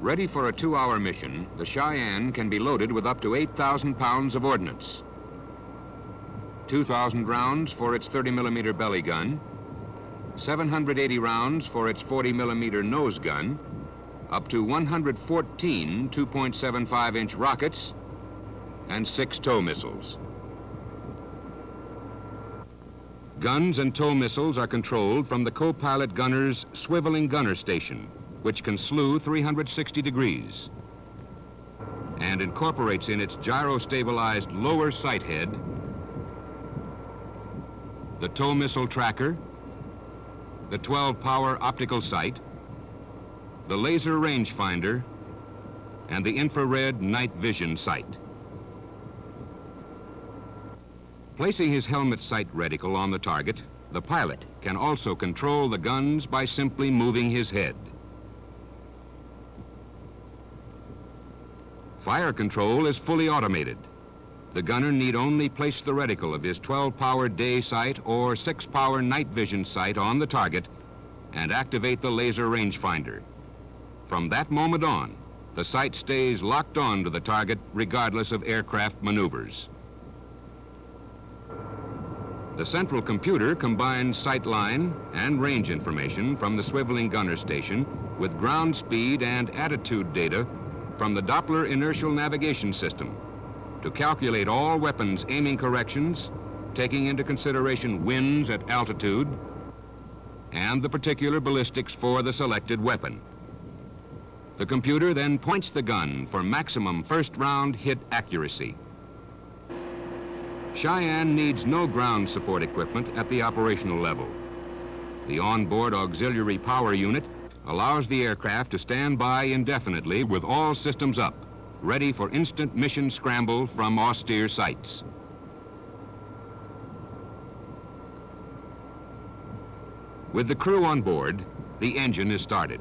Ready for a 2-hour mission, the Cheyenne can be loaded with up to 8,000 pounds of ordnance. 2,000 rounds for its 30-millimeter belly gun, 780 rounds for its 40-millimeter nose gun, up to 114 2.75-inch rockets, and 6 tow missiles. Guns and tow missiles are controlled from the co-pilot gunner's swiveling gunner station, which can slew 360 degrees and incorporates in its gyro-stabilized lower sight head the tow missile tracker, the 12-power optical sight, the laser rangefinder, and the infrared night vision sight. Placing his helmet sight reticle on the target, the pilot can also control the guns by simply moving his head. Fire control is fully automated. The gunner need only place the reticle of his 12-power day sight or 6-power night vision sight on the target and activate the laser rangefinder. From that moment on, the sight stays locked on to the target regardless of aircraft maneuvers. The central computer combines sight line and range information from the swiveling gunner station with ground speed and attitude data from the Doppler inertial navigation system to calculate all weapons aiming corrections, taking into consideration winds at altitude and the particular ballistics for the selected weapon. The computer then points the gun for maximum first-round hit accuracy. Cheyenne needs no ground support equipment at the operational level. The onboard auxiliary power unit allows the aircraft to stand by indefinitely with all systems up, ready for instant mission scramble from austere sights. With the crew on board, the engine is started.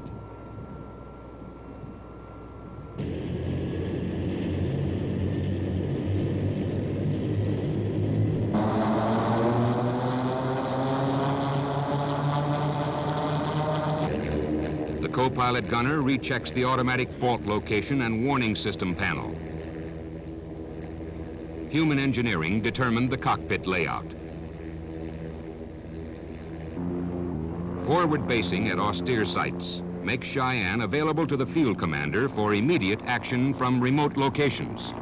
The co-pilot gunner rechecks the automatic fault location and warning system panel. Human engineering determined the cockpit layout. Forward basing at austere sites makes Cheyenne available to the field commander for immediate action from remote locations.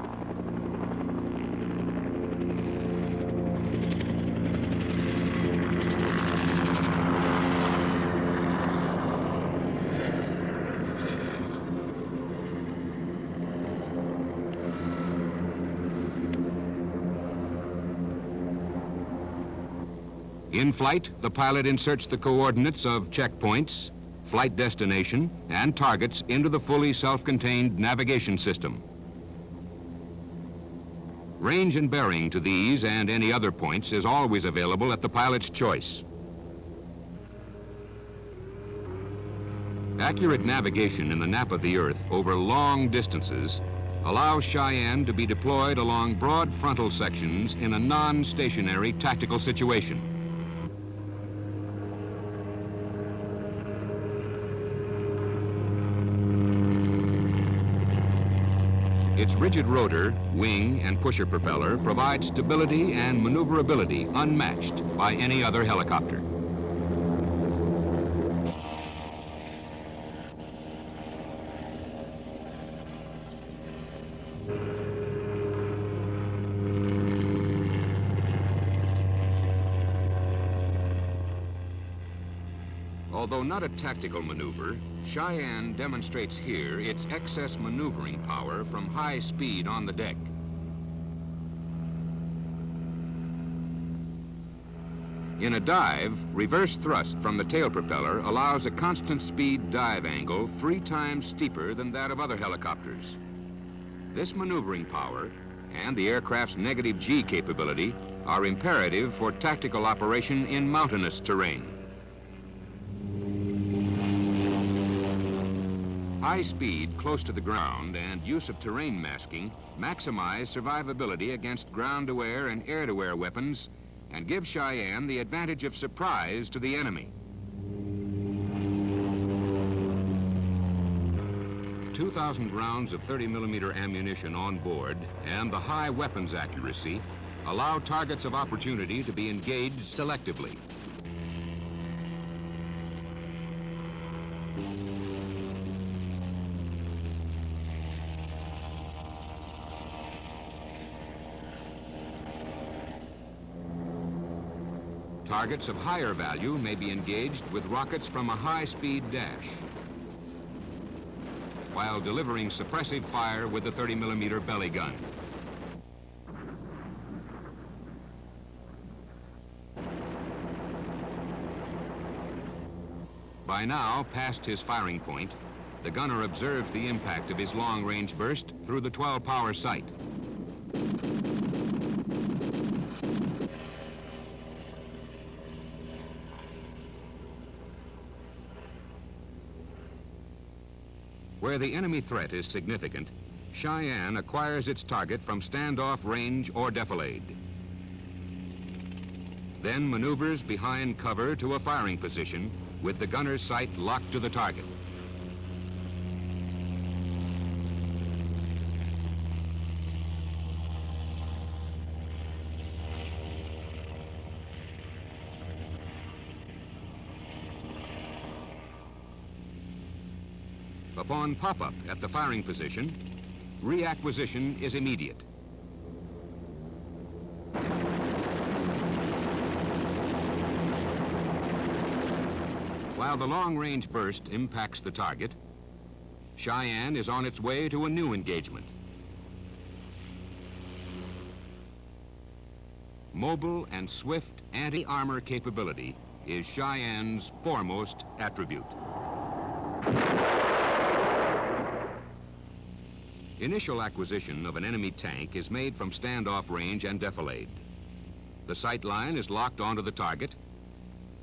In flight, the pilot inserts the coordinates of checkpoints, flight destination, and targets into the fully self-contained navigation system. Range and bearing to these and any other points is always available at the pilot's choice. Accurate navigation in the nap of the Earth over long distances allows Cheyenne to be deployed along broad frontal sections in a non-stationary tactical situation. Its rigid rotor, wing, and pusher propeller provide stability and maneuverability unmatched by any other helicopter. Although not a tactical maneuver, Cheyenne demonstrates here its excess maneuvering power from high speed on the deck. In a dive, reverse thrust from the tail propeller allows a constant speed dive angle 3 times steeper than that of other helicopters. This maneuvering power and the aircraft's negative G capability are imperative for tactical operation in mountainous terrain. High speed close to the ground and use of terrain masking maximize survivability against ground-to-air and air-to-air weapons and give Cheyenne the advantage of surprise to the enemy. 2,000 rounds of 30-millimeter ammunition on board and the high weapons accuracy allow targets of opportunity to be engaged selectively. Targets of higher value may be engaged with rockets from a high-speed dash, while delivering suppressive fire with the 30-millimeter belly gun. By now, past his firing point, the gunner observes the impact of his long-range burst through the 12-power sight. Where the enemy threat is significant, Cheyenne acquires its target from standoff range or defilade, then maneuvers behind cover to a firing position with the gunner's sight locked to the target. Upon pop-up at the firing position, reacquisition is immediate. While the long-range burst impacts the target, Cheyenne is on its way to a new engagement. Mobile and swift anti-armor capability is Cheyenne's foremost attribute. Initial acquisition of an enemy tank is made from standoff range and defilade. The sight line is locked onto the target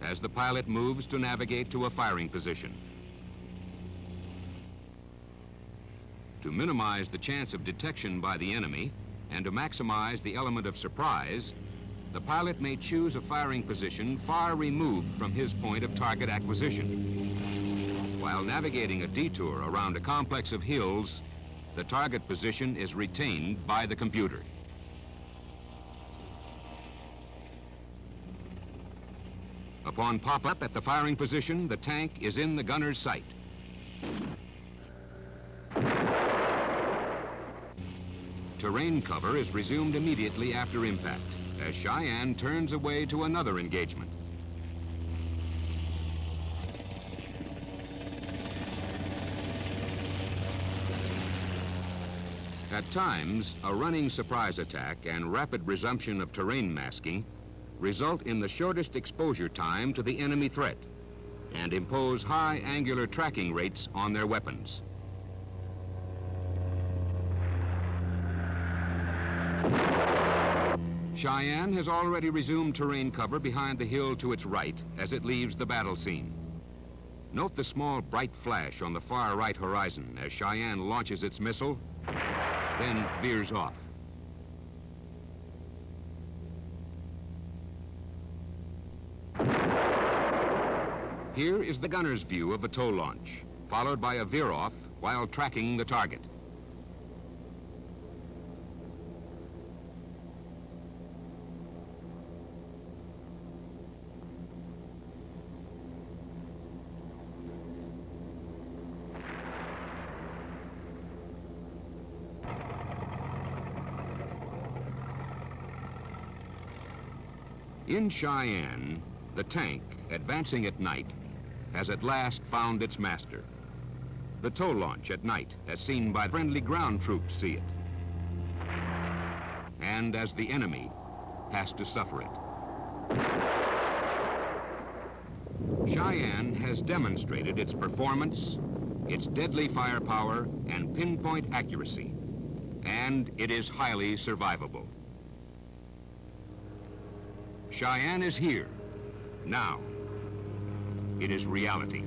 as the pilot moves to navigate to a firing position. To minimize the chance of detection by the enemy and to maximize the element of surprise, the pilot may choose a firing position far removed from his point of target acquisition. While navigating a detour around a complex of hills, the target position is retained by the computer. Upon pop-up at the firing position, the tank is in the gunner's sight. Terrain cover is resumed immediately after impact as Cheyenne turns away to another engagement. At times, a running surprise attack and rapid resumption of terrain masking result in the shortest exposure time to the enemy threat and impose high angular tracking rates on their weapons. Cheyenne has already resumed terrain cover behind the hill to its right as it leaves the battle scene. Note the small bright flash on the far right horizon as Cheyenne launches its missile, then veers off. Here is the gunner's view of a tow launch, followed by a veer-off while tracking the target. In Cheyenne, the tank, advancing at night, has at last found its master. The tow launch at night, as seen by friendly ground troops, see it. And as the enemy has to suffer it. Cheyenne has demonstrated its performance, its deadly firepower, and pinpoint accuracy, and it is highly survivable. Cheyenne is here, now. It is reality.